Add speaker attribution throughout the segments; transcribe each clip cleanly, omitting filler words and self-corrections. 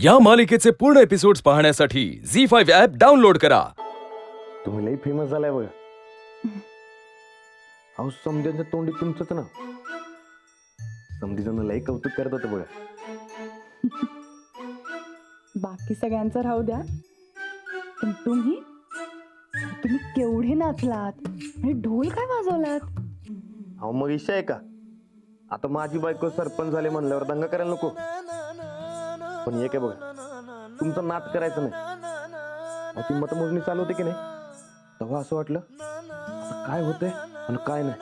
Speaker 1: या मालिकेचे पूर्ण एपिसोड्स पाहण्यासाठी झी5 ॲप डाउनलोड करा।
Speaker 2: तुम्ही लई फेमस झालाय बघा। अहो समध्यांचं तोंडी तुमचंच ना, समधी जण लई कौतुक करत होतं बघा।
Speaker 3: बाकी सगळ्यांचं राहू द्या, पण तुम्ही केवढे नाचलात आणि ढोल काय वाजवलात?
Speaker 2: अहो मग इच्छा आहे का? आता माझी बायको सरपंच झाले म्हणल्यावर दंगा करायला नको? पण एक आहे बघा, तुमचं नाच करायचं नाही। ती मतमोजणी चालू होती की नाही, तेव्हा असं वाटलं आता काय होतंय आणि काय नाही।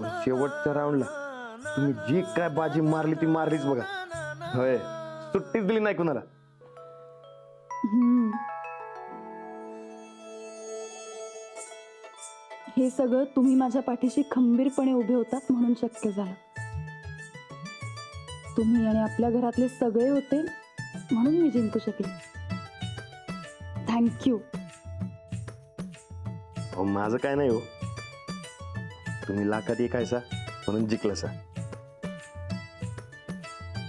Speaker 2: पण शेवटच्या राऊंडला तुम्ही जी काय बाजी मारली ती मारलीच बघा। होय, सुट्टीच दिली नाही कुणाला।
Speaker 3: हे सगळं तुम्ही माझ्या पाठीशी खंबीरपणे उभे होतात म्हणून शक्य झालं। तुम्ही आणि आपल्या घरातले सगळे होते म्हणून मी जिंकू शकले। थँक्यू।
Speaker 2: अहो माझं काय नाही हो, तुम्ही लाखात एक आहेसा म्हणून जिंकलासा।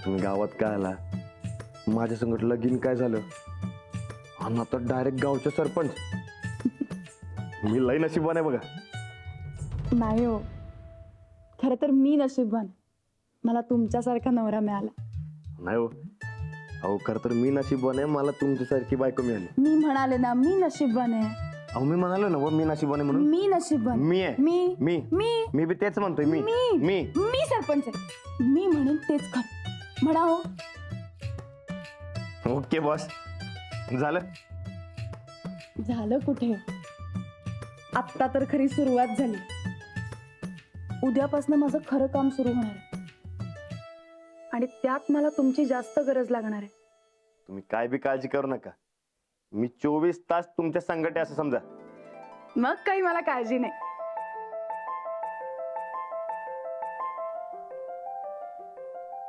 Speaker 2: तुम्ही गावात काय आला, माझ्या संगत लगीन काय झालं, आणि आता डायरेक्ट गावचे सरपंच। मी लई नशीबवान आहे बघा।
Speaker 3: नाही हो, खरं तर मी नशीबवान, मला तुमच्यासारखा नवरा मिळाला।
Speaker 2: नाही हो, अहो खरं तर मी नशीबवान आहे, मला तुमच्यासारखी बायको मिळाली।
Speaker 3: मी म्हणाले ना, मी नशीबवान आहे।
Speaker 2: अहो मी म्हणालो ना मी नशीबवान आहे म्हणून।
Speaker 3: मी नशीबवान,
Speaker 2: मी आहे,
Speaker 3: मी
Speaker 2: मी
Speaker 3: मी
Speaker 2: मी बी तेच म्हणतोय। मी
Speaker 3: मी
Speaker 2: मी
Speaker 3: मी सरपंच आहे, मी म्हणेन तेच खरं। म्हणा हो।
Speaker 2: ओके बॉस, झालं?
Speaker 3: झालं कुठे, आत्ता तर खरी सुरुवात झाली। उद्यापासून माझं खरं काम सुरू होणार आहे, आणि त्यात मला तुमची जास्त गरज लागणार आहे।
Speaker 2: तुम्ही काय बी काळजी करू नका, मी 24 तास तुमच्या संगट आहे असं समजा।
Speaker 3: मग काही मला काळजी नाही।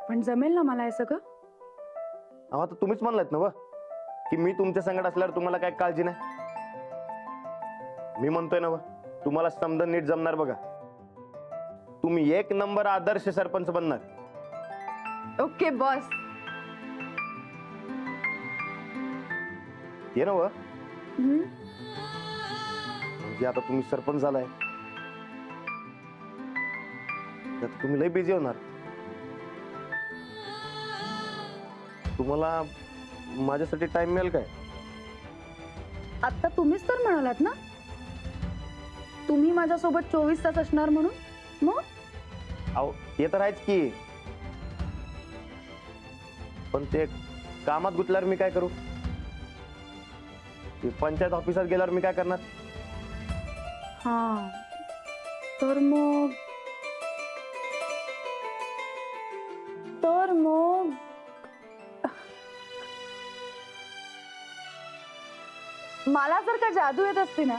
Speaker 3: पण जमेल ना मला हे सगळं?
Speaker 2: अहो आता तुम्हीच म्हणलात ना व, की मी तुमच्या संगट असल्यावर तुम्हाला काय काळजी नाही। मी म्हणतोय ना व, तुम्हाला समजा नीट जमणार बघा। तुम्ही एक नंबर आदर्श सरपंच बनणार।
Speaker 3: Okay boss.
Speaker 2: ये ना व, म्हणजे आता तुम्ही सरपंच झालाय, त्यात तुम्ही लय बिझी होणार। तुम्हाला माझ्यासाठी टाइम मिळेल काय?
Speaker 3: आता तुम्हीच तर म्हणालात ना, तुम्ही माझ्यासोबत 24 तास असणार म्हणून। मग
Speaker 2: अहो ते तर आहेच की, पण ते कामात गुतल्यावर मी काय करू? ते पंचायत ऑफिसात गेल्यावर मी काय करणार?
Speaker 3: हा, तर मग मला जर का जादू येत असते ना,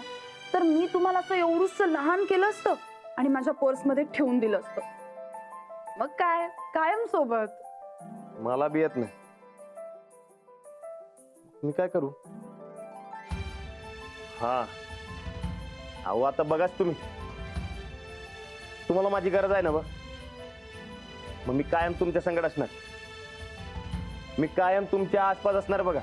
Speaker 3: तर मी तुम्हाला असं एवढंसं लहान केलं असतं आणि माझ्या पर्समध्ये ठेवून दिलं असतं। मग काय, कायम सोबत।
Speaker 2: मला बी येत नाही, मी काय करू? हा, अहो आता बघाच तुम्ही, तुम्हाला माझी गरज आहे ना बा, मग मी कायम तुमच्या संगत असणार, मी कायम तुमच्या आसपास असणार बघा।